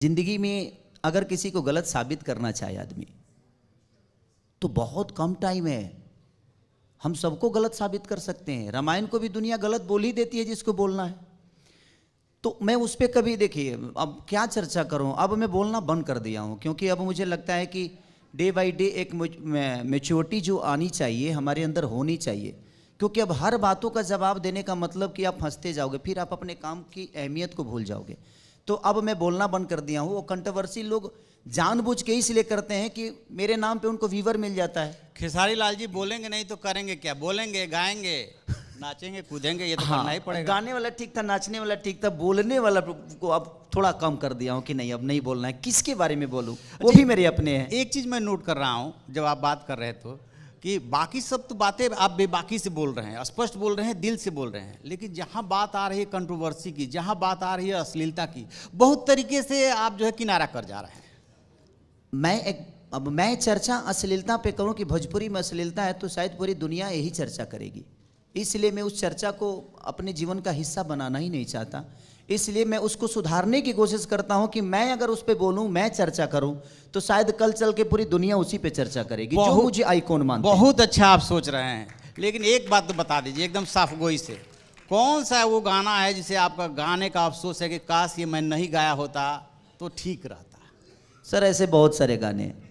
जिंदगी में अगर किसी को गलत साबित करना चाहे आदमी तो बहुत कम टाइम है। हम सबको गलत साबित कर सकते हैं। रामायण को भी दुनिया गलत बोल ही देती है जिसको बोलना है। तो मैं उस पर कभी, देखिए अब क्या चर्चा करूं, अब मैं बोलना बंद कर दिया हूं, क्योंकि अब मुझे लगता है कि डे बाय डे एक मैच्योरिटी जो आनी चाहिए हमारे अंदर होनी चाहिए। क्योंकि अब हर बातों का जवाब देने का मतलब कि आप फंसते जाओगे, फिर आप अपने काम की अहमियत को भूल जाओगे। तो अब मैं बोलना बंद कर दिया हूँ। वो कंट्रोवर्सी लोग जानबूझ के इसलिए करते हैं कि मेरे नाम पे उनको व्यूवर मिल जाता है। खेसारी लाल जी बोलेंगे नहीं तो करेंगे क्या? बोलेंगे, गाएंगे, नाचेंगे, कूदेंगे, ये तो करना ही पड़ेगा। गाने वाला ठीक था, नाचने वाला ठीक था, बोलने वाला को अब थोड़ा कम कर दिया हूँ कि नहीं अब नहीं बोलना है। किसके बारे में बोलूँ, वो भी मेरे अपने हैं। एक चीज़ मैं नोट कर रहा हूँ जब आप बात कर रहे थे कि बाकी सब तो बातें आप बेबाकी से बोल रहे हैं, स्पष्ट बोल रहे हैं, दिल से बोल रहे हैं, लेकिन जहाँ बात आ रही है कंट्रोवर्सी की, जहाँ बात आ रही है अश्लीलता की, बहुत तरीके से आप जो है किनारा कर जा रहे हैं। अब मैं चर्चा अश्लीलता पे करूं कि भोजपुरी में अश्लीलता है तो शायद पूरी दुनिया यही चर्चा करेगी। इसलिए मैं उस चर्चा को अपने जीवन का हिस्सा बनाना ही नहीं चाहता। इसलिए मैं उसको सुधारने की कोशिश करता हूं कि मैं अगर उस पे बोलूं, मैं चर्चा करूं, तो शायद कल चल के पूरी दुनिया उसी पे चर्चा करेगी जो मुझे आइकॉन मानते हैं। बहुत अच्छा आप सोच रहे हैं, लेकिन एक बात तो बता दीजिए एकदम साफ गोई से, कौन सा वो गाना है जिसे आपका गाने का अफसोस है कि काश ये मैं नहीं गाया होता तो ठीक रहता? सर ऐसे बहुत सारे गाने हैं।